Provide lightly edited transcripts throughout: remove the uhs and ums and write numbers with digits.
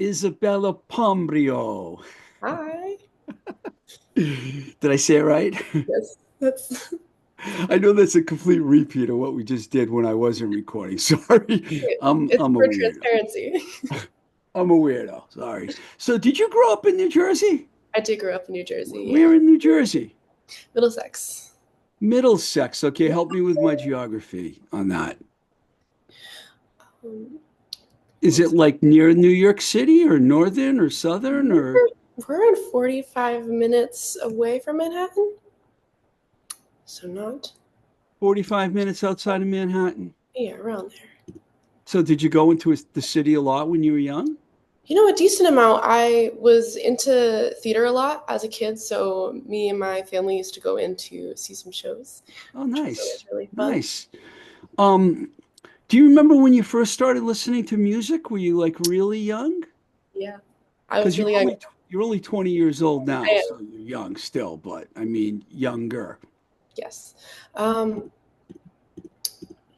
Isabella Pombrio. Hi. Did I say it right? Yes, that's I know that's a complete repeat of what we just did when I wasn't recording. Sorry. it. I'm It's I'm a for weirdo. transparency. I'm a weirdo. Sorry. So did you grow up in New Jersey? I did grow up in New Jersey, yeah. Where in New Jersey? Middlesex. Middlesex. Okay, Yeah. help me with my geography on that. Um, Is it let's- like near New York City or northern or southern or we're around 45 minutes away from Manhattan, so not, 45 minutes outside of Manhattan? yeah, around there. So did you go into the city a lot when you were young? A decent amount. I was into theater a lot as a kid, so me and my family used to go in to see some shows, Oh, which was always nice. really fun. Nice. Um, do you remember when you first started listening to music? Were you like really young? Yeah, I was Because really young. you're only 20 years old now, I so you're young still, but I mean younger. Yes. Um,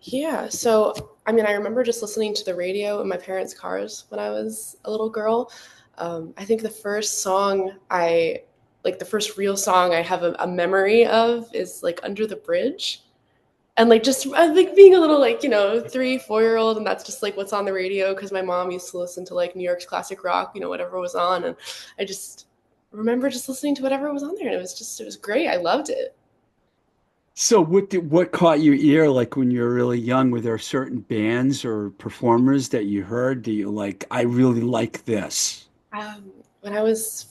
yeah. So, I remember just listening to the radio in my parents' cars when I was a little girl. I think the first song the first real song I have a memory of is like Under the Bridge. And like just I like being a little like, 3, 4 year old, and that's just like what's on the radio because my mom used to listen to like New York's classic rock, whatever was on. And I just remember just listening to whatever was on there. And it was great. I loved it. So what caught your ear like when you were really young? Were there certain bands or performers that you heard that you like, I really like this? When I was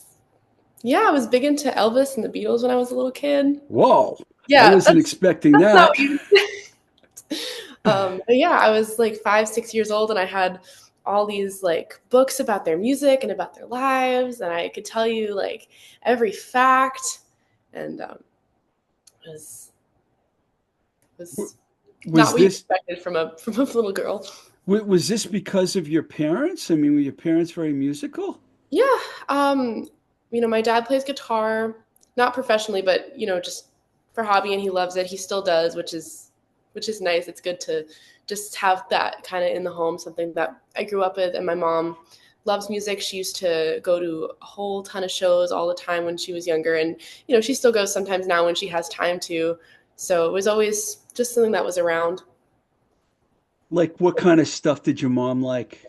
Yeah, I was big into Elvis and the Beatles when I was a little kid. Whoa, I Yeah, wasn't expecting that's not that. what you. But yeah, I was like 5, 6 years old, and I had all these like books about their music and about their lives, and I could tell you like every fact, and it was not Was what you this expected from a little girl. was this because of your parents? I mean, were your parents very musical? Yeah, um, my dad plays guitar, not professionally, but just for hobby, and he loves it. He still does, which is nice. It's good to just have that kind of in the home, something that I grew up with. And my mom loves music. She used to go to a whole ton of shows all the time when she was younger, and she still goes sometimes now when she has time to. So it was always just something that was around. Like what kind of stuff did your mom like?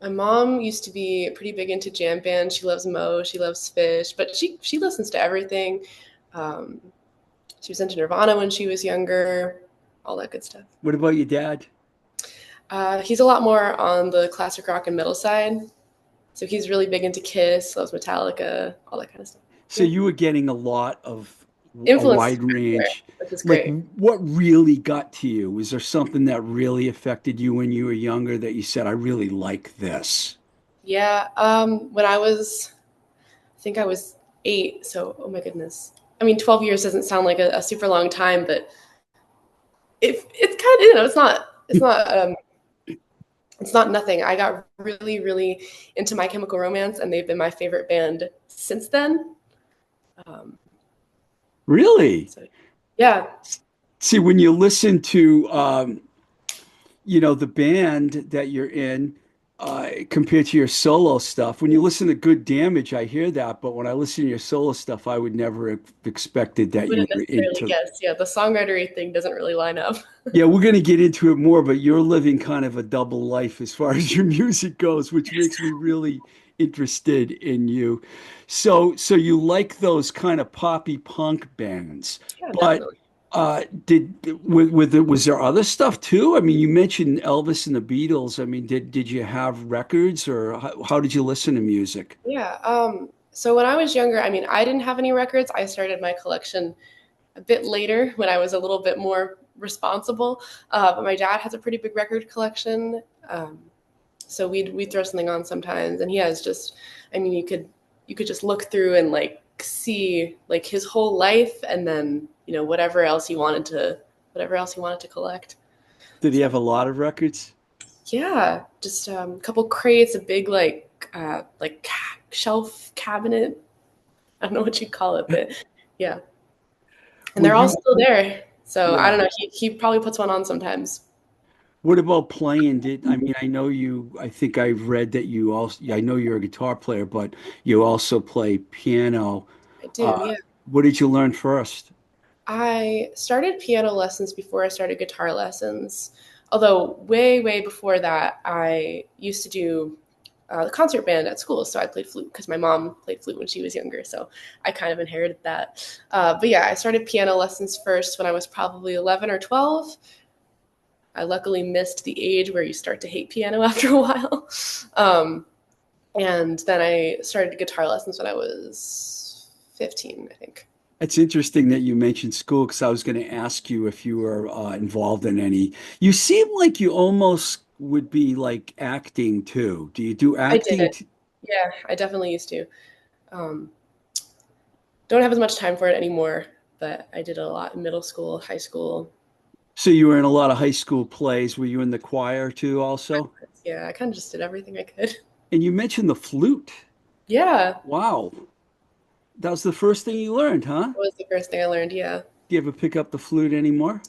My mom used to be pretty big into jam bands. She loves Mo. She loves Fish, but she listens to everything. Um, she was into Nirvana when she was younger, all that good stuff. What about your dad? He's a lot more on the classic rock and metal side, so he's really big into Kiss, loves Metallica, all that kind of stuff. So Yeah, you were getting a lot of a influences wide everywhere, range. which is Like great. what really got to you? Was there something that really affected you when you were younger that you said, I really like this? Yeah, I think I was 8, so oh my goodness. 12 years doesn't sound like a super long time, but it's kind of it's not nothing. I got really really into My Chemical Romance, and they've been my favorite band since then. Um, Really? so yeah, See, when you listen to the band that you're in, compared to your solo stuff, when you listen to Good Damage, I hear that, but when I listen to your solo stuff, I would never have expected you that you wouldn't were necessarily into. guess. Yeah, the songwritery thing doesn't really line up. Yeah, we're going to get into it more, but you're living kind of a double life as far as your music goes, which makes me really interested in you. So you like those kind of poppy punk bands, Yeah, but definitely. was there other stuff too? I mean, you mentioned Elvis and the Beatles. I mean, did you have records or how did you listen to music? Yeah. So when I was younger, I didn't have any records. I started my collection a bit later when I was a little bit more responsible. But my dad has a pretty big record collection. Um, so we'd throw something on sometimes, and he has just, you could just look through and like see like his whole life, and then whatever else he wanted to collect. Did he So have a lot of records? yeah, just a couple crates, a big shelf cabinet. I don't know what you'd call it, but yeah, and Were they're all you, still there. So I don't yeah. know. He probably puts one on sometimes. What about playing? I mean, I know you, I think I've read that you also, I know you're a guitar player, but you also play piano. I Uh, do, yeah. what did you learn first? I started piano lessons before I started guitar lessons. Although way, way before that, I used to do the concert band at school. So I played flute because my mom played flute when she was younger. So I kind of inherited that. But yeah, I started piano lessons first when I was probably 11 or 12. I luckily missed the age where you start to hate piano after a while. Um, and then I started guitar lessons when I was 15, I think. It's interesting that you mentioned school because I was going to ask you if you were involved in any. You seem like you almost would be like acting too. Do you do I did acting? it. Yeah, I definitely used to. Um, don't have as much time for it anymore, but I did a lot in middle school, high school. So you were in a lot of high school plays. Were you in the choir too also? Yeah, I kind of just did everything I could. And you mentioned the flute. Yeah, Wow. That was the first thing you learned, huh? that was the first thing I learned. Yeah. Do you ever pick up the flute anymore?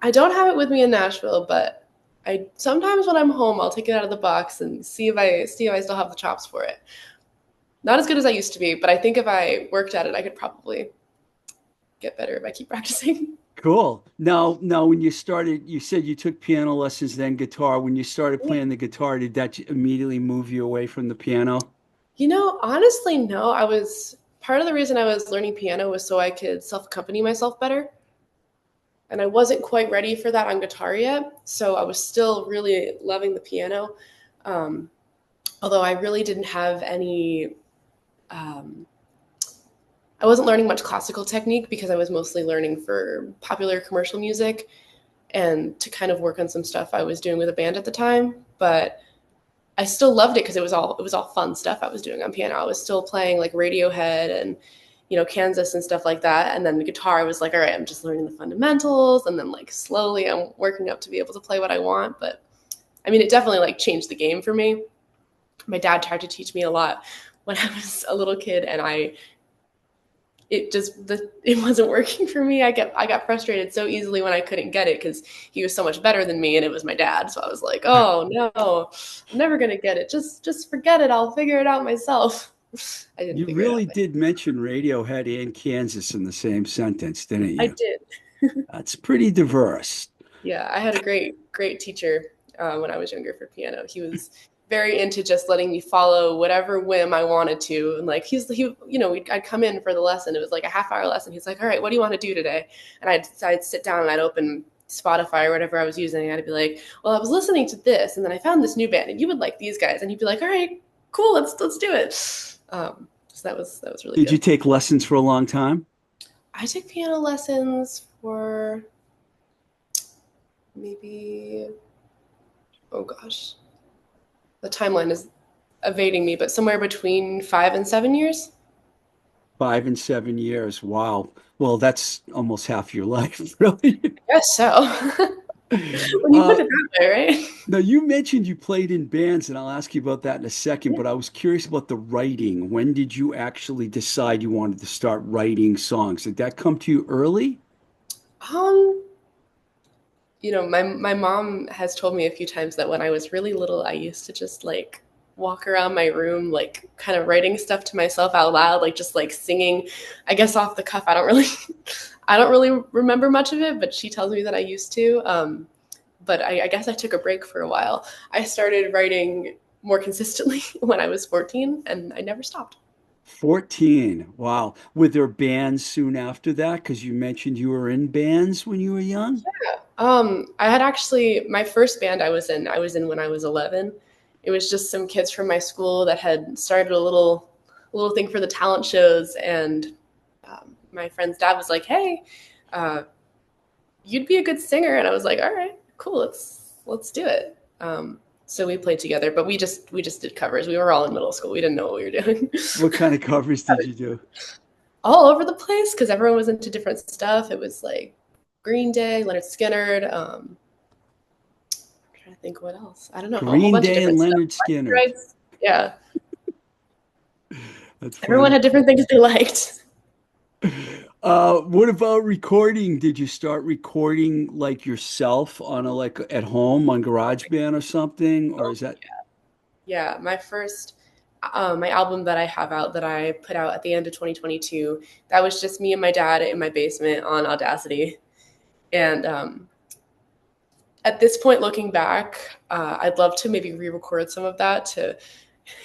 I don't have it with me in Nashville, but I sometimes when I'm home, I'll take it out of the box and see if I still have the chops for it. Not as good as I used to be, but I think if I worked at it, I could probably get better if I keep practicing. Cool. Now, when you started, you said you took piano lessons, then guitar. When you started playing the guitar, did that immediately move you away from the piano? Honestly, no. I was part of the reason I was learning piano was so I could self-accompany myself better. And I wasn't quite ready for that on guitar yet. So I was still really loving the piano. Um, Although I really didn't have any, um, I wasn't learning much classical technique because I was mostly learning for popular commercial music and to kind of work on some stuff I was doing with a band at the time. But I still loved it because it was all fun stuff I was doing on piano. I was still playing like Radiohead and Kansas and stuff like that. And then the guitar, I was like, all right, I'm just learning the fundamentals, and then like slowly I'm working up to be able to play what I want. But I mean, it definitely like changed the game for me. My dad tried to teach me a lot when I was a little kid, and it wasn't working for me. I got frustrated so easily when I couldn't get it because he was so much better than me, and it was my dad. So I was like, oh no, I'm never gonna get it. Just forget it. I'll figure it out myself. I didn't You figure it out. really did mention Radiohead and Kansas in the same sentence, didn't I you? did. That's pretty diverse. Yeah, I had a great teacher when I was younger for piano. He was very into just letting me follow whatever whim I wanted to, and like I'd come in for the lesson. It was like a half-hour lesson. He's like, "All right, what do you want to do today?" And I'd sit down and I'd open Spotify or whatever I was using. And I'd be like, "Well, I was listening to this, and then I found this new band, and you would like these guys." And he'd be like, "All right, cool, let's do it." So that was really Did you good. take lessons for a long time? I took piano lessons for maybe, oh gosh, the timeline is evading me, but somewhere between 5 and 7 years. 5 and 7 years. Wow. Well, that's almost half your life, really. Yes, so when you put Uh, it that way, right? Now, you mentioned you played in bands, and I'll ask you about that in a second, but I was curious about the writing. When did you actually decide you wanted to start writing songs? Did that come to you early? Um, my mom has told me a few times that when I was really little, I used to just like walk around my room, like kind of writing stuff to myself out loud, like just like singing, I guess off the cuff. I don't really remember much of it, but she tells me that I used to. But I guess I took a break for a while. I started writing more consistently when I was 14, and I never stopped. 14. Wow. Were there bands soon after that? Because you mentioned you were in bands when you were young. I had actually my first band I was in when I was 11. It was just some kids from my school that had started a little thing for the talent shows, and my friend's dad was like, "Hey, uh, you'd be a good singer," and I was like, "All right, cool, let's do it." So we played together, but we just did covers. We were all in middle school. We didn't know what we were doing. What kind of covers did you do? All over the place because everyone was into different stuff. It was like Green Day, Leonard Skinner. I'm trying to think what else. I don't know, a whole Green bunch of Day and different stuff. Leonard Skinner. Right? Yeah, That's everyone funny. had different things they liked. What about recording? Did you start recording like yourself on a like at home on GarageBand or something? Or Oh, is that yeah. My first, my album that I have out that I put out at the end of 2022, that was just me and my dad in my basement on Audacity. And at this point, looking back, I'd love to maybe re-record some of that to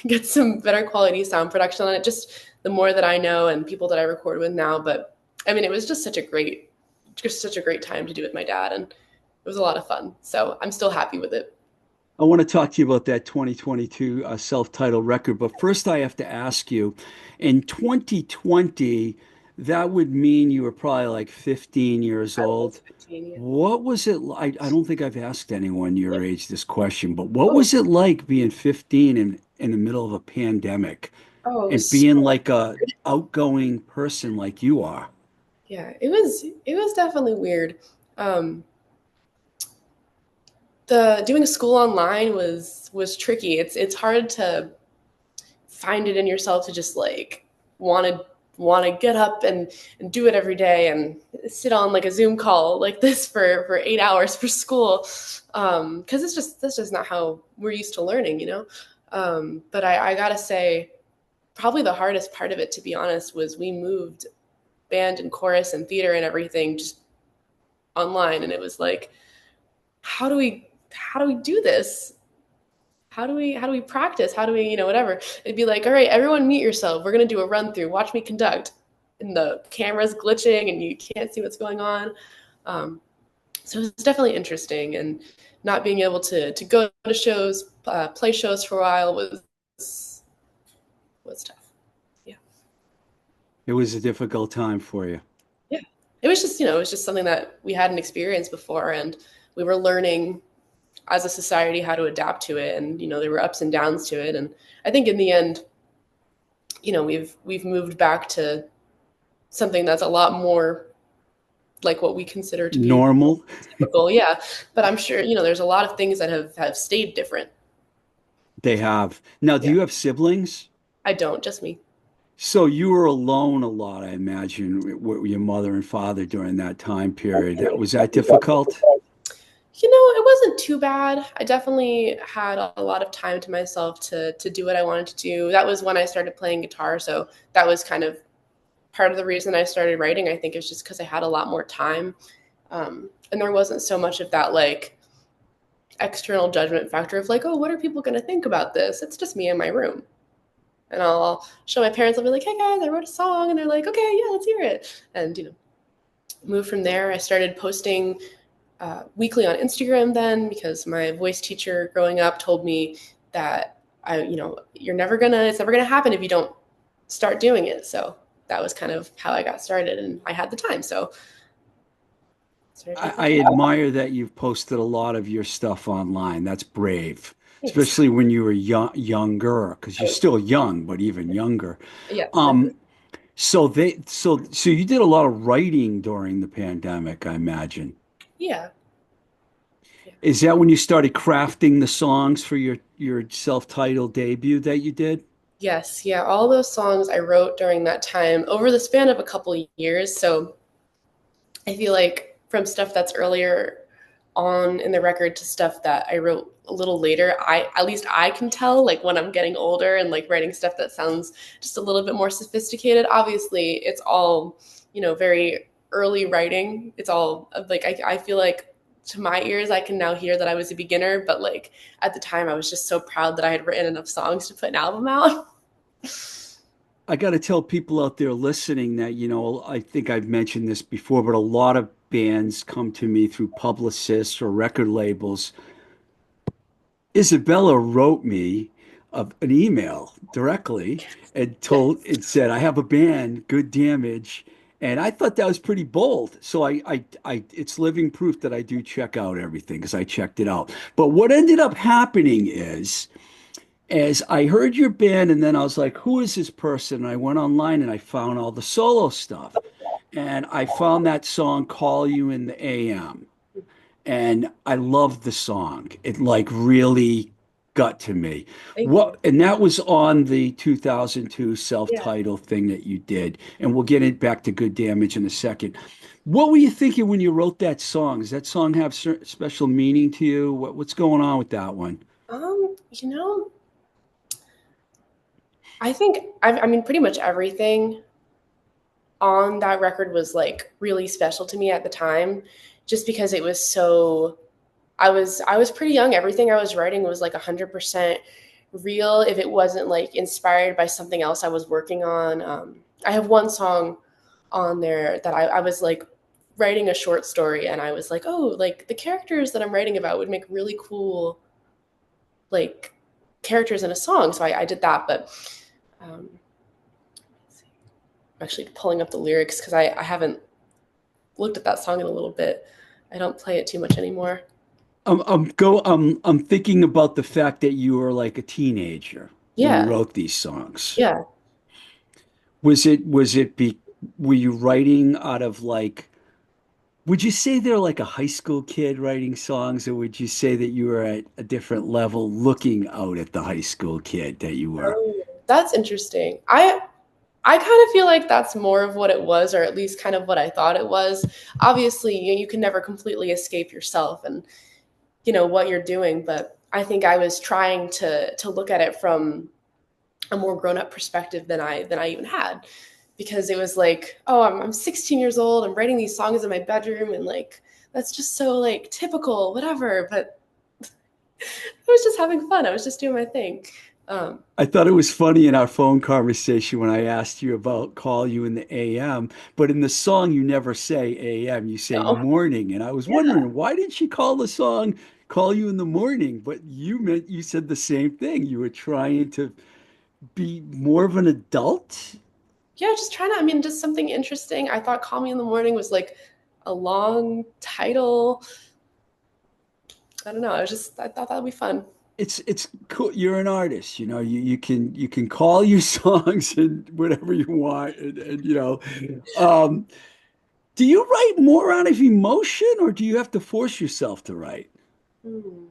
get some better quality sound production on it. Just the more that I know and people that I record with now. But I mean, it was just such a great time to do with my dad, and it was a lot of fun. So I'm still happy with it. I want to talk to you about that 2022 self-titled record, but first I have to ask you, in 2020, that would mean you were probably like 15 years I was old. 15. Yeah. What was it like? I don't think I've asked anyone Yeah. your age this question, but what Oh, was it like being 15 in the middle of a pandemic oh, it and was being so like a outgoing person like you are? yeah. It was definitely weird. Um, the doing school online was tricky. It's hard to find it in yourself to just like want to want to get up and do it every day and sit on like a Zoom call like this for 8 hours for school, because it's just that's just not how we're used to learning, you know. But I gotta say, probably the hardest part of it, to be honest, was we moved band and chorus and theater and everything just online, and it was like, how do we do this? How do we practice? How do we, whatever? It'd be like, all right, everyone mute yourself. We're gonna do a run through. Watch me conduct. And the camera's glitching and you can't see what's going on. Um, so it's definitely interesting, and not being able to go to shows, play shows for a while was tough. Yeah, It was a difficult time for you. yeah. It was just something that we hadn't experienced before, and we were learning as a society how to adapt to it, and there were ups and downs to it, and I think in the end, we've moved back to something that's a lot more like what we consider to be Normal, typical. Yeah, but I'm sure there's a lot of things that have stayed different. they have. Now, do Yeah, you have siblings? I don't, just me. So you were alone a lot, I imagine, with your mother and father during that time period. Was that difficult? It wasn't too bad. I definitely had a lot of time to myself to do what I wanted to do. That was when I started playing guitar, so that was kind of part of the reason I started writing. I think is just because I had a lot more time, and there wasn't so much of that like external judgment factor of like, oh, what are people going to think about this? It's just me in my room. And I'll show my parents, I'll be like, hey guys, I wrote a song. And they're like, okay, yeah, let's hear it. And, move from there. I started posting weekly on Instagram then, because my voice teacher growing up told me that it's never going to happen if you don't start doing it. So that was kind of how I got started, and I had the time. So started taking I admire that you've posted a lot of your stuff online. That's brave, thanks. especially when you were younger, because you're still young, but even younger. Yeah, Um, so you did a lot of writing during the pandemic, I imagine. yeah, yeah. Is that when you started crafting the songs for your self-titled debut that you did? Yes, yeah. All those songs I wrote during that time over the span of a couple of years. So I feel like from stuff that's earlier on in the record to stuff that I wrote a little later, I at least I can tell like when I'm getting older and like writing stuff that sounds just a little bit more sophisticated. Obviously, it's all, very early writing. It's all like I feel like to my ears I can now hear that I was a beginner, but like at the time I was just so proud that I had written enough songs to put an album out. I got to tell people out there listening that, I think I've mentioned this before, but a lot of bands come to me through publicists or record labels. Isabella wrote me an email directly and it said, I have a band, Good Damage. And I thought that was pretty bold. So it's living proof that I do check out everything because I checked it out. But what ended up happening is, as I heard your band, and then I was like, who is this person? And I went online and I found all the solo stuff. And I found that song, Call You in the AM. And I loved the song. It like really gut to me. Thank you. What, and that was on the 2002 Yeah. self-titled thing that you did. And we'll get it back to Good Damage in a second. What were you thinking when you wrote that song? Does that song have special meaning to you? What's going on with that one? You know, I think I mean pretty much everything on that record was like really special to me at the time, just because it was so. I was pretty young. Everything I was writing was like 100% real. If it wasn't like inspired by something else I was working on, I have one song on there that I was like writing a short story, and I was like, oh, like the characters that I'm writing about would make really cool like characters in a song. So I did that, but um, I'm actually pulling up the lyrics because I haven't looked at that song in a little bit. I don't play it too much anymore. I'm thinking about the fact that you were like a teenager when you Yeah, wrote these songs. yeah. Was it were you writing out of like, would you say they're like a high school kid writing songs, or would you say that you were at a different level looking out at the high school kid that you were? Oh, that's interesting. I kind of feel like that's more of what it was, or at least kind of what I thought it was. Obviously, you can never completely escape yourself and what you're doing, but I think I was trying to look at it from a more grown up perspective than I even had, because it was like, oh, I'm 16 years old, I'm writing these songs in my bedroom, and like that's just so like typical, whatever. But I was just having fun. I was just doing my thing. Um, I thought it was funny in our phone conversation when I asked you about call you in the AM, but in the song you never say AM, you say no, morning. And I was yeah, wondering, why did she call the song Call You in the Morning? But you said the same thing. You were trying to be more of an adult. yeah, just trying to. I mean, just something interesting. I thought "Call Me in the Morning" was like a long title. I don't know. I thought that would be fun. It's cool. You're an artist, you can call your songs and whatever you want, and. Um, do you write more out of emotion, or do you have to force yourself to write? Hmm.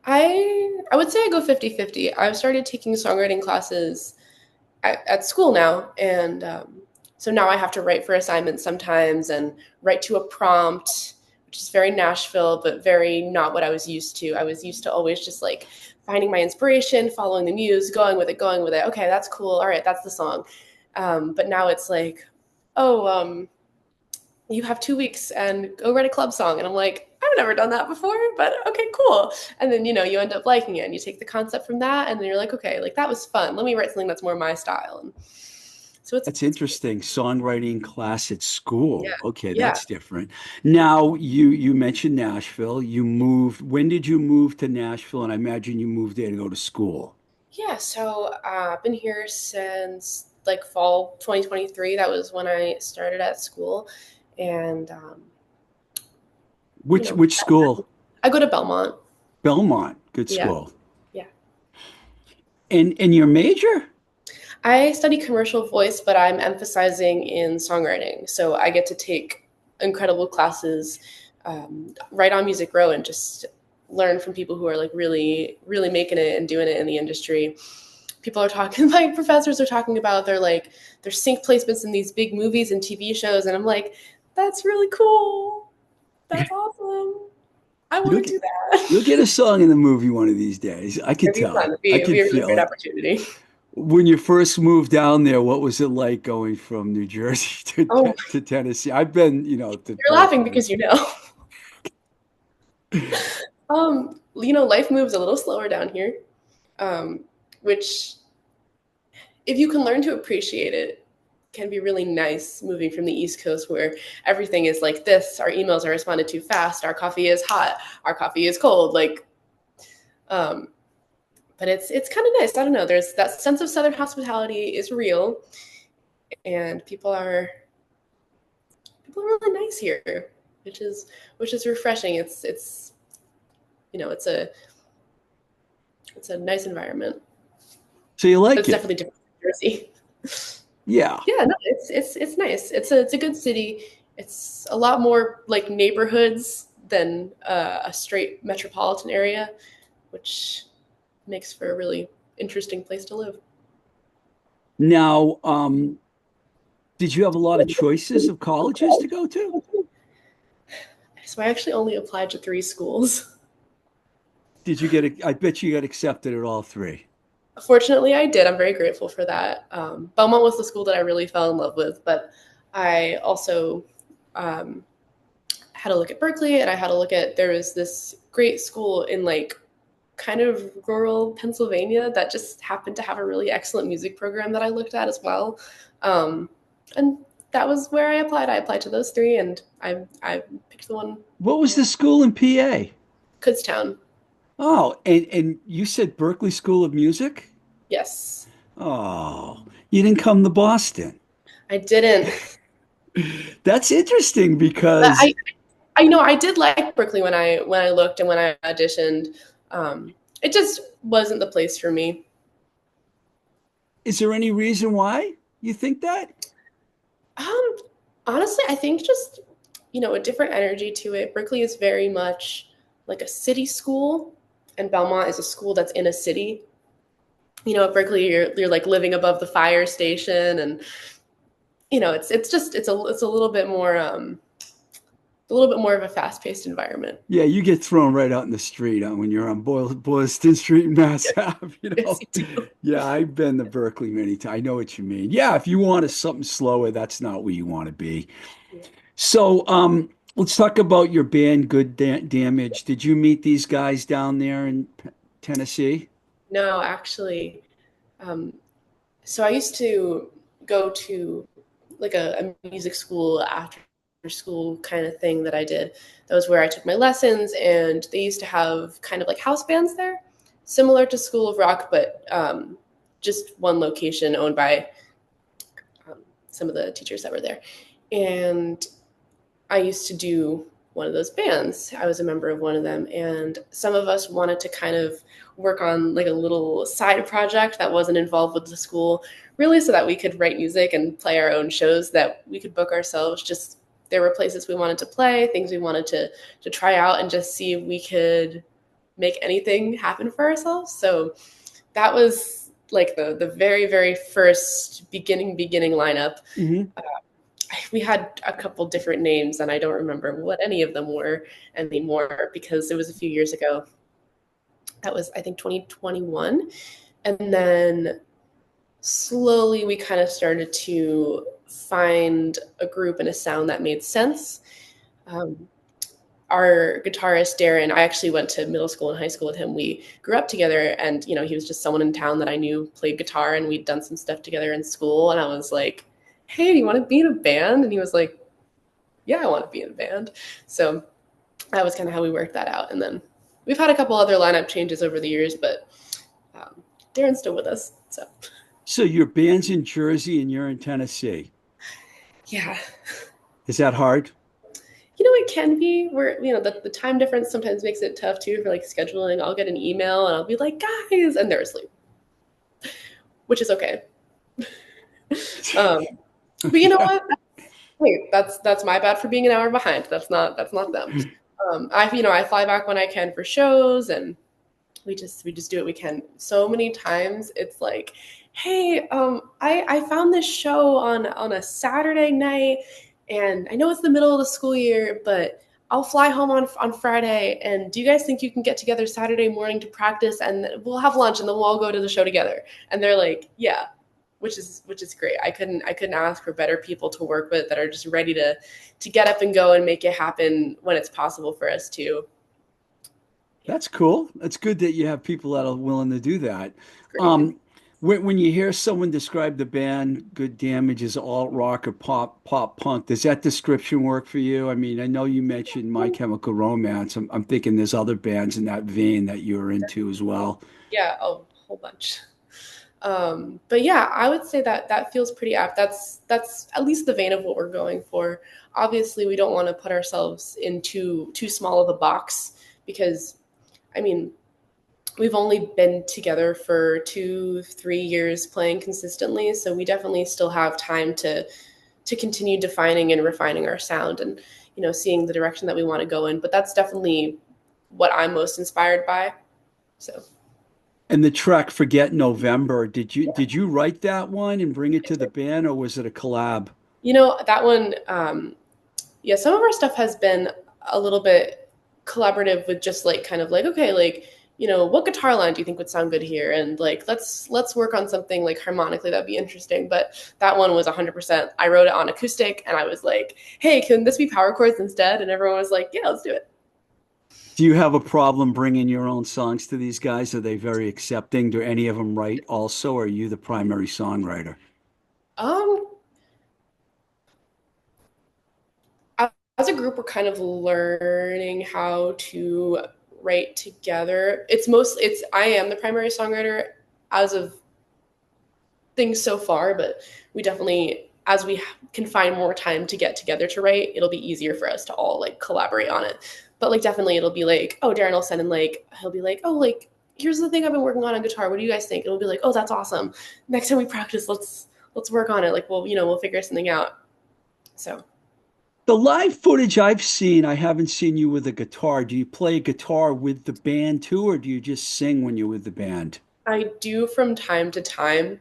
I would say I go 50-50. I've started taking songwriting classes at school now, and so now I have to write for assignments sometimes and write to a prompt, which is very Nashville, but very not what I was used to. I was used to always just like finding my inspiration, following the muse, going with it, going with it. Okay, that's cool. All right, that's the song. But now it's like, oh, you have 2 weeks and go write a club song. And I'm like, I've never done that before, but okay, cool. And then, you end up liking it and you take the concept from that. And then you're like, okay, like that was fun. Let me write something that's more my style. And so That's it's pretty, interesting. Songwriting class at yeah. school. Okay, Yeah. that's different. Now, you mentioned Nashville. You moved. When did you move to Nashville? And I imagine you moved there to go to school. Yeah. So I've been here since like fall 2023. That was when I started at school. And, you Which know, which school? I go to Belmont. Belmont. Good Yeah. school. Yeah. And your major? I study commercial voice, but I'm emphasizing in songwriting. So I get to take incredible classes right on Music Row and just learn from people who are like really, really making it and doing it in the industry. People are talking, like professors are talking about their sync placements in these big movies and TV shows, and I'm like, that's really cool. That's awesome. I You'll want to get do that. you'll get a song in the movie one of these days. I could It'd be fun. tell. I It'd could be a really feel great it. opportunity. When you first moved down there, what was it like going from New Jersey Oh, to Tennessee? I've been, to you're both laughing of them. because you know. Life moves a little slower down here, um, which, if you can learn to appreciate it, can be really nice moving from the East Coast where everything is like this. Our emails are responded to fast. Our coffee is hot. Our coffee is cold. Um, but it's kind of nice. I don't know. There's that sense of Southern hospitality is real, and people are really nice here, which is refreshing. You know, it's a it's a nice environment. So you But like it's it? definitely different from Jersey. Yeah. Yeah, no, it's nice. It's a good city. It's a lot more like neighborhoods than a straight metropolitan area, which makes for a really interesting place to live. Now, did you have a lot of choices of colleges to go to? So I actually only applied to 3 schools. Did you get, I bet you got accepted at all three. Fortunately, I did. I'm very grateful for that. Belmont was the school that I really fell in love with, but I also um, had a look at Berkeley, and I had a look at there was this great school in like kind of rural Pennsylvania that just happened to have a really excellent music program that I looked at as well. Um, and that was where I applied. I applied to those three, and I picked the one What was in the school in PA? Kutztown. Oh, and you said Berkeley School of Music? Yes, Oh, you didn't come to Boston. I didn't. That's interesting But because I know I did like Berkeley when I looked and when I auditioned. It just wasn't the place for me. is there any reason why you think that? Um, Honestly, I think just a different energy to it. Berkeley is very much like a city school, and Belmont is a school that's in a city. At Berkeley, you're like living above the fire station, and it's just it's a little bit more of a fast paced environment. Yeah, you get thrown right out in the street when you're on Boylston Street in Mass Ave, Yes, you do. Yeah, I've been to Berkeley many times. I know what you mean. Yeah, if you want something slower, that's not where you want to be. Yeah. So, let's talk about your band, Good Damage. Did you meet these guys down there in Tennessee? No, actually, um, so I used to go to like a music school after school kind of thing that I did. That was where I took my lessons, and they used to have kind of like house bands there, similar to School of Rock, but just one location owned by some of the teachers that were there. And I used to do one of those bands. I was a member of one of them, and some of us wanted to kind of work on like a little side project that wasn't involved with the school, really, so that we could write music and play our own shows that we could book ourselves. Just there were places we wanted to play, things we wanted to try out, and just see if we could make anything happen for ourselves. So that was like the very very first beginning lineup. Hmm. We had a couple different names, and I don't remember what any of them were anymore because it was a few years ago. That was, I think, 2021. And then slowly we kind of started to find a group and a sound that made sense. Um, our guitarist, Darren, I actually went to middle school and high school with him. We grew up together, and, he was just someone in town that I knew played guitar, and we'd done some stuff together in school. And I was like, hey, do you want to be in a band? And he was like, yeah, I want to be in a band. So that was kind of how we worked that out. And then we've had a couple other lineup changes over the years, but Darren's still with us. So So your band's in Jersey and you're in Tennessee. yeah, Is that hard? it can be. The time difference sometimes makes it tough too for like scheduling. I'll get an email and I'll be like, guys, and they're asleep, which is okay. um, but you know Yeah. what? Wait, that's my bad for being an hour behind. That's not them. I fly back when I can for shows, and we just do what we can. So many times it's like, hey, I found this show on a Saturday night, and I know it's the middle of the school year, but I'll fly home on Friday. And do you guys think you can get together Saturday morning to practice, and we'll have lunch, and then we'll all go to the show together? And they're like, yeah, which is great. I couldn't ask for better people to work with that are just ready to get up and go and make it happen when it's possible for us to. Yeah, That's cool. That's good that you have people that are willing to do that. it's great. Um, when you hear someone describe the band Good Damage as alt rock or pop punk, does that description work for you? I mean, I know you mentioned My Chemical Romance. I'm thinking there's other bands in that vein that you're into as well. Yeah, a whole bunch. But yeah, I would say that feels pretty apt. That's at least the vein of what we're going for. Obviously, we don't want to put ourselves in too small of a box because, I mean, we've only been together for 2-3 years playing consistently, so we definitely still have time to continue defining and refining our sound and seeing the direction that we want to go in. But that's definitely what I'm most inspired by. So And the track Forget November, did you write that one and bring it to the band, or was it a collab? That one, yeah, some of our stuff has been a little bit collaborative with just like kind of like, okay, like, what guitar line do you think would sound good here? And like, let's work on something like harmonically that'd be interesting. But that one was 100%. I wrote it on acoustic and I was like, hey, can this be power chords instead? And everyone was like, yeah, let's do it. Do you have a problem bringing your own songs to these guys? Are they very accepting? Do any of them write also, or are you the primary songwriter? Um, as a group, we're kind of learning how to write together. I am the primary songwriter as of things so far, but we definitely, as we can find more time to get together to write, it'll be easier for us to all like collaborate on it. But like definitely it'll be like, oh, Darren will send in like, he'll be like, oh, like here's the thing I've been working on guitar. What do you guys think? It'll be like, oh, that's awesome. Next time we practice, let's work on it. Like, well, we'll figure something out. So The live footage I've seen, I haven't seen you with a guitar. Do you play guitar with the band too, or do you just sing when you're with the band? I do from time to time.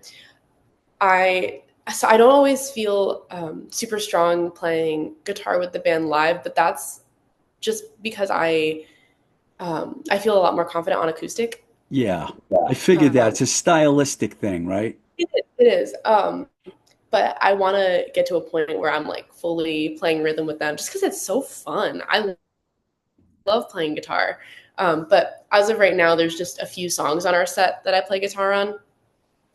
I so I don't always feel super strong playing guitar with the band live, but that's just because I feel a lot more confident on acoustic. Yeah, I figured that. Um, It's a stylistic thing, right? it is. But I want to get to a point where I'm like fully playing rhythm with them just because it's so fun. I love playing guitar. But as of right now, there's just a few songs on our set that I play guitar on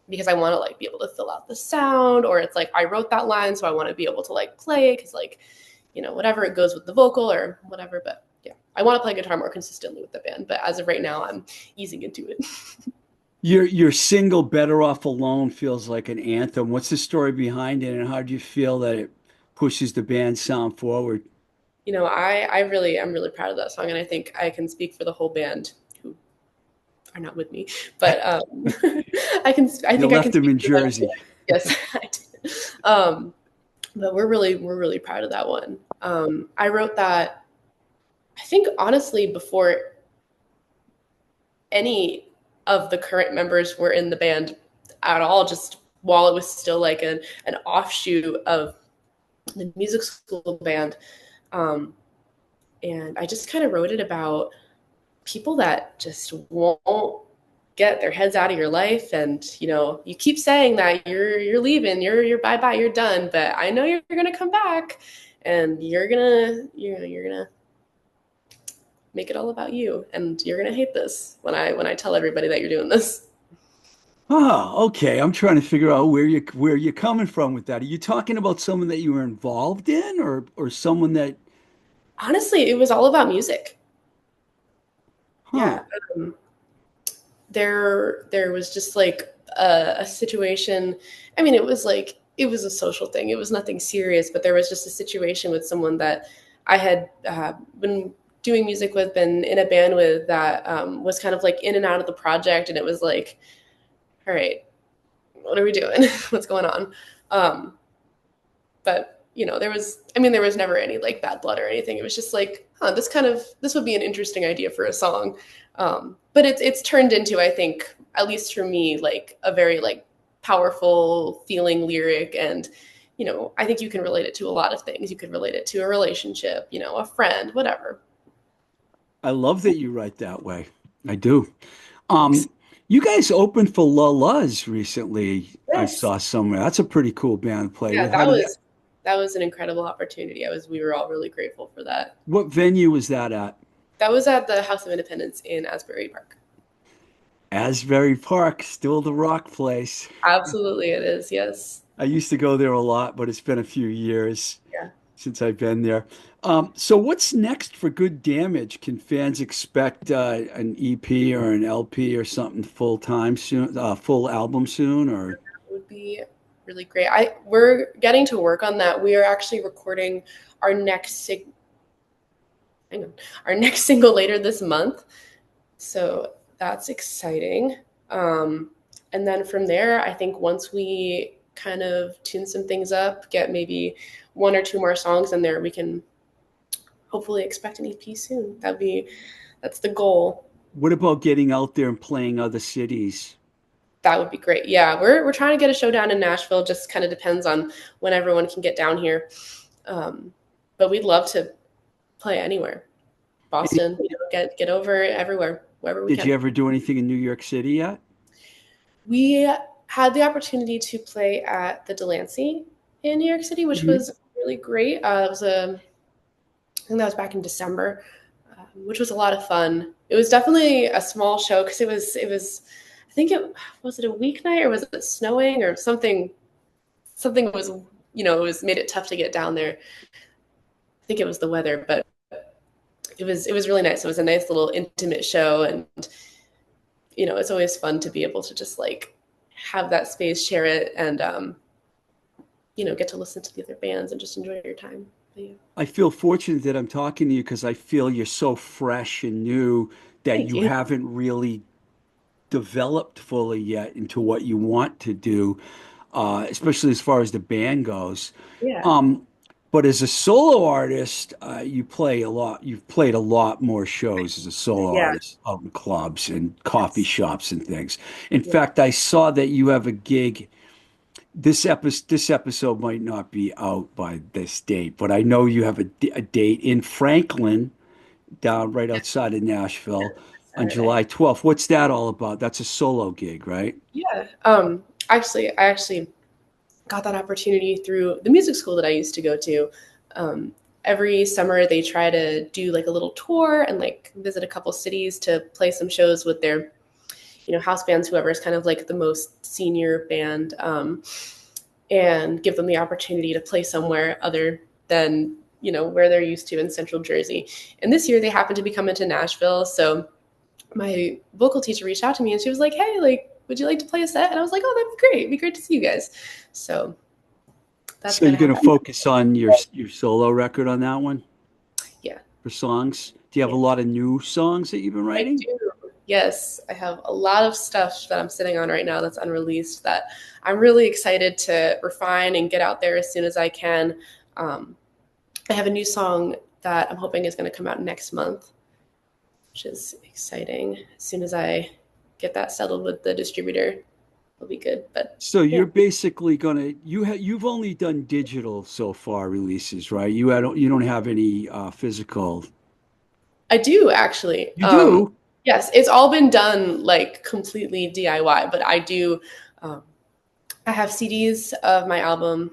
because I want to like be able to fill out the sound, or it's like I wrote that line, so I want to be able to like play it because like whatever it goes with the vocal or whatever. But yeah, I want to play guitar more consistently with the band. But as of right now, I'm easing into it. Your single "Better Off Alone" feels like an anthem. What's the story behind it, and how do you feel that it pushes the band sound forward? I'm really proud of that song, and I think I can speak for the whole band who are not with me, but I You think I left can them speak in for them too. Jersey. Yes, I did. But we're really proud of that one. I wrote that, I think honestly before any of the current members were in the band at all, just while it was still like an offshoot of the music school band. Um, and I just kind of wrote it about people that just won't get their heads out of your life, and you keep saying that you're leaving, you're bye bye, you're done, but I know you're gonna come back, and you're gonna make it all about you, and you're gonna hate this when I tell everybody that you're doing this. Oh, okay. I'm trying to figure out where you're coming from with that. Are you talking about someone that you were involved in, or someone that, Honestly, it was all about music. huh? Yeah. um, there was just like a situation. I mean, it was a social thing. It was nothing serious, but there was just a situation with someone that I had been doing music with, been in a band with, that was kind of like in and out of the project, and it was like, all right, what are we doing? What's going on? Um, but there was never any like bad blood or anything. It was just like, this would be an interesting idea for a song. But it's turned into, I think, at least for me, like a very like powerful feeling lyric. And I think you can relate it to a lot of things. You could relate it to a relationship, a friend, whatever. I love that you write that way. I do. Thanks. Um, you guys opened for La La's recently. I Yes. saw somewhere. That's a pretty cool band to play Yeah, with. How did that? that was an incredible opportunity. We were all really grateful for that. What venue was that at? That was at the House of Independence in Asbury Park. Asbury Park, still the rock place. Absolutely, it is. Yes. I used to go there a lot, but it's been a few years Yeah. since I've been there. So what's next for Good Damage? Can fans expect an EP or an LP or something full time soon, full album soon, or? Would be really great. We're getting to work on that. We are actually recording our next sig hang on, our next single later this month. So that's exciting. Um, and then from there, I think once we kind of tune some things up, get maybe one or two more songs in there, we can hopefully expect an EP soon. That's the goal. What about getting out there and playing other cities? That would be great. Yeah, we're trying to get a show down in Nashville. Just kind of depends on when everyone can get down here. Um, but we'd love to play anywhere. Any, Boston, get over everywhere, wherever we did you can. ever do anything in New York City yet? We had the opportunity to play at the Delancey in New York City, which Mhm. was really great. It was I think that was back in December, which was a lot of fun. It was definitely a small show because it was. I think it was it a weeknight or was it snowing or something. Something was it was made it tough to get down there. I think it was the weather, but it was really nice. It was a nice little intimate show, and it's always fun to be able to just like have that space, share it, and get to listen to the other bands and just enjoy your time. But, yeah. I feel fortunate that I'm talking to you because I feel you're so fresh and new that Thank you you. haven't really developed fully yet into what you want to do, especially as far as the band goes. Yeah. Um, but as a solo artist, you play a lot. You've played a lot more shows as a solo Yeah. artist out in clubs and coffee Yes. shops and things. In Yeah. fact, I saw that you have a gig. This episode might not be out by this date, but I know you have a date in Franklin, down right outside of Nashville, on Saturday. July 12th. What's that all about? That's a solo gig, right? Yeah. I actually got that opportunity through the music school that I used to go to. Um, every summer they try to do like a little tour and like visit a couple cities to play some shows with their house bands, whoever is kind of like the most senior band, and give them the opportunity to play somewhere other than where they're used to in Central Jersey. And this year they happened to be coming to Nashville, so my vocal teacher reached out to me and she was like, "Hey, like, would you like to play a set?" And I was like, "Oh, that'd be great. It'd be great to see you guys." So that's So kind you're of how going to that. focus on your solo record on that one Yeah, for songs. Do you have a yeah, lot of new songs that you've been I writing? do. Yes, I have a lot of stuff that I'm sitting on right now that's unreleased that I'm really excited to refine and get out there as soon as I can. Um, I have a new song that I'm hoping is going to come out next month, which is exciting. As soon as I get that settled with the distributor, it'll be good. But So yeah, you're basically gonna you've only done digital so far releases, right? You don't have any physical. I do actually. You do? Yes, it's all been done like completely DIY, but I do. Um, I have CDs of my album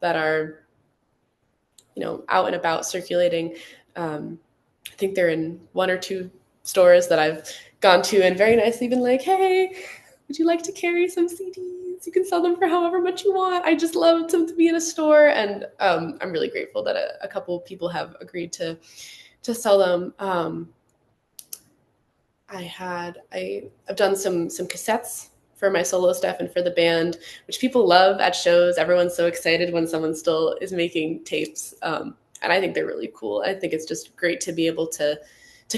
that are out and about circulating. Um, I think they're in one or two stores that I've gone to and very nicely been like, "Hey, would you like to carry some CDs? You can sell them for however much you want." I just love to be in a store, and I'm really grateful that a couple of people have agreed to sell them. I've done some cassettes for my solo stuff and for the band, which people love at shows. Everyone's so excited when someone still is making tapes, and I think they're really cool. I think it's just great to be able to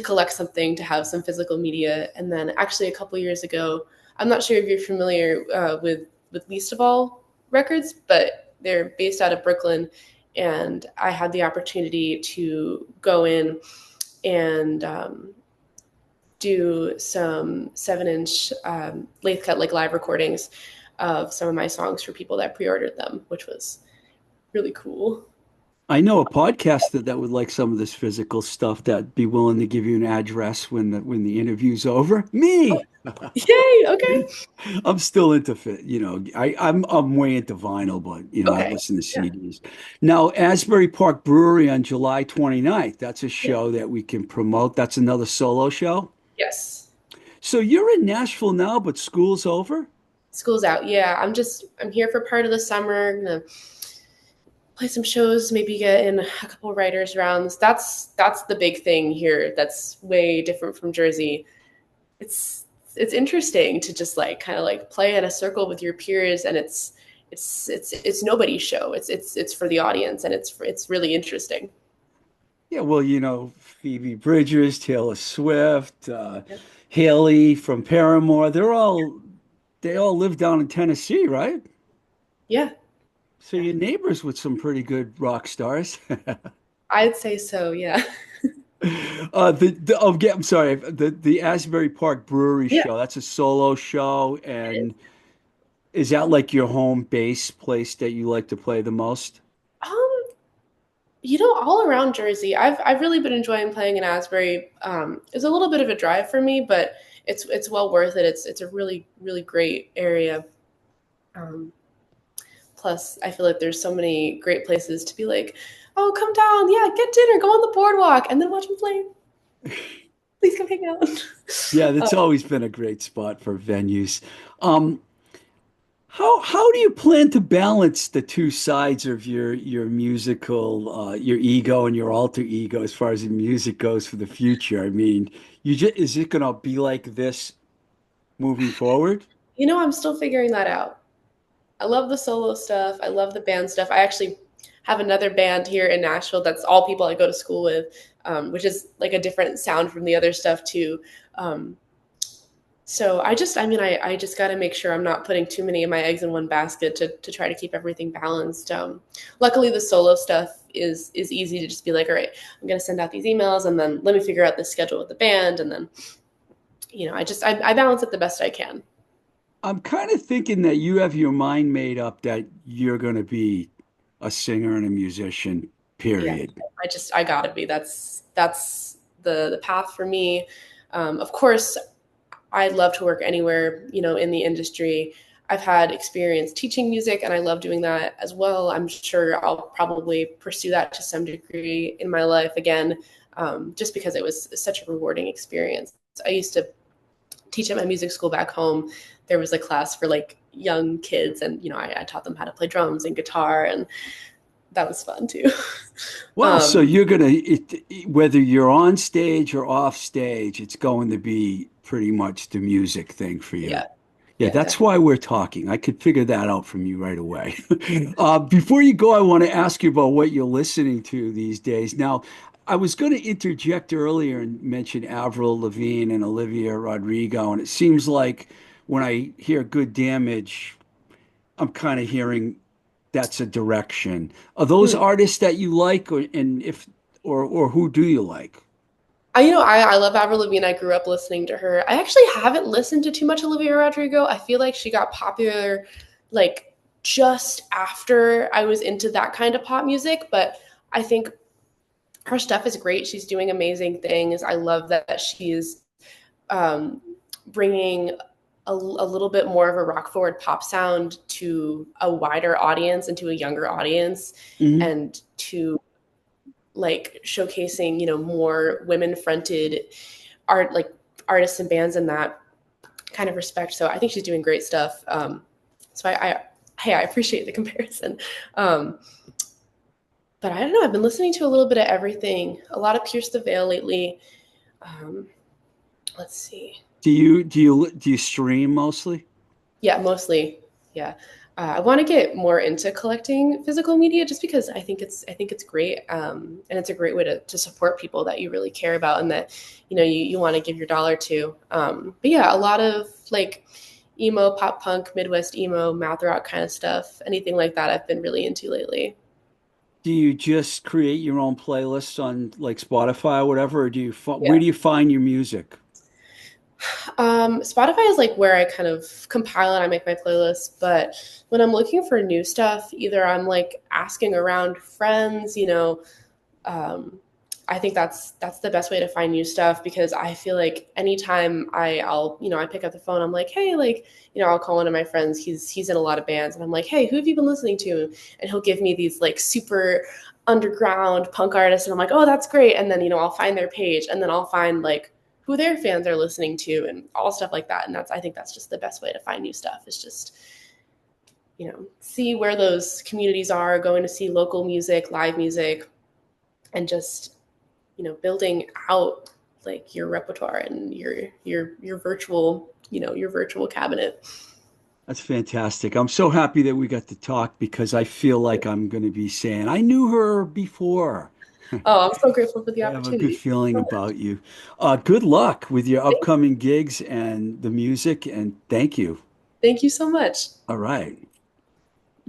collect something, to have some physical media. And then actually a couple years ago, I'm not sure if you're familiar with Least of All Records, but they're based out of Brooklyn, and I had the opportunity to go in and do some 7-inch lathe cut like live recordings of some of my songs for people that pre-ordered them, which was really cool. I know a podcaster that would like some of this physical stuff that'd be willing to give you an address when the interview's over. Oh, Me. yay! Okay, I'm still into I'm way into vinyl, but I okay, listen to yeah, CDs. Now, Asbury Park Brewery on July 29th, that's a yeah, show that we can promote. That's another solo show. yes. So you're in Nashville now, but school's over? School's out. Yeah, I'm here for part of the summer. I'm gonna play some shows, maybe get in a couple writers rounds. That's the big thing here. That's way different from Jersey. It's interesting to just like kind of like play in a circle with your peers, and it's nobody's show. It's for the audience, and it's really interesting. Yeah, well, Phoebe Bridgers, Taylor Swift, Haley from Paramore, they all live down in Tennessee, right? Yeah, So yeah. your neighbors with some pretty good rock stars. I'd say so. Yeah. I'm sorry, the Asbury Park Brewery Yeah. show. That's a solo show, and is that like your home base place that you like to play the most? Um, all around Jersey, I've really been enjoying playing in Asbury. It's a little bit of a drive for me, but it's well worth it. It's a really great area. Um, Plus, I feel like there's so many great places to be like, oh, come down, yeah, get dinner, go on the boardwalk, and then watch me play. Please come hang out. Yeah, that's always been a great spot for venues. Um, how do you plan to balance the two sides of your musical your ego and your alter ego as far as the music goes for the future? I mean, you just is it gonna be like this moving forward? I'm still figuring that out. I love the solo stuff. I love the band stuff. I actually have another band here in Nashville that's all people I go to school with, which is like a different sound from the other stuff too. Um, so I just got to make sure I'm not putting too many of my eggs in one basket to try to keep everything balanced. Luckily, the solo stuff is easy to just be like, all right, I'm going to send out these emails and then let me figure out the schedule with the band, and then I balance it the best I can. I'm kind of thinking that you have your mind made up that you're gonna be a singer and a musician, Yeah, period. I gotta be. That's the path for me. Of course, I'd love to work anywhere, in the industry. I've had experience teaching music, and I love doing that as well. I'm sure I'll probably pursue that to some degree in my life again, just because it was such a rewarding experience. I used to teach at my music school back home. There was a class for like young kids, and I taught them how to play drums and guitar, and that was fun too. Well, so um, you're whether you're on stage or off stage, it's going to be pretty much the music thing for you. yeah, Yeah, yeah, that's definitely. why we're talking. I could figure that out from you right away. Before you go, I want to ask you about what you're listening to these days. Now, I was going to interject earlier and mention Avril Lavigne and Olivia Rodrigo, and it seems like when I hear Good Damage, I'm kind of hearing that's a direction. Are those Hmm. artists that you like, or who do you like? I love Avril Lavigne. I grew up listening to her. I actually haven't listened to too much Olivia Rodrigo. I feel like she got popular like just after I was into that kind of pop music, but I think her stuff is great. She's doing amazing things. I love that she's um, bringing a little bit more of a rock forward pop sound to a wider audience and to a younger audience, Mhm. and to like showcasing more women fronted art, like artists and bands in that kind of respect. So I think she's doing great stuff. So I appreciate the comparison. um, but I don't know, I've been listening to a little bit of everything, a lot of Pierce the Veil lately. um, let's see. Do you stream mostly? Yeah, mostly. Yeah. I want to get more into collecting physical media just because I think it's great, and it's a great way to support people that you really care about and that you want to give your dollar to. But yeah, a lot of like emo, pop punk, Midwest emo, math rock kind of stuff. Anything like that, I've been really into lately. Do you just create your own playlists on like Spotify or whatever, or where Yeah. do you find your music? Spotify is like where I kind of compile and I make my playlist. But when I'm looking for new stuff, either I'm like asking around friends, um, I think that's the best way to find new stuff, because I feel like anytime I pick up the phone, I'm like, hey, like, I'll call one of my friends. He's in a lot of bands, and I'm like, hey, who have you been listening to? And he'll give me these like super underground punk artists, and I'm like, oh, that's great. And then I'll find their page, and then I'll find like who their fans are listening to, and all stuff like that. And I think that's just the best way to find new stuff, is just see where those communities are, going to see local music, live music, and just building out like your repertoire and your virtual your virtual cabinet. That's fantastic. I'm so happy that we got to talk because I feel like I'm going to be saying I knew her before. Oh, I'm so grateful for the I have a good opportunity. feeling So much. about you. Good luck with your Thank, upcoming gigs and the music, and thank you. thank you so much. All right.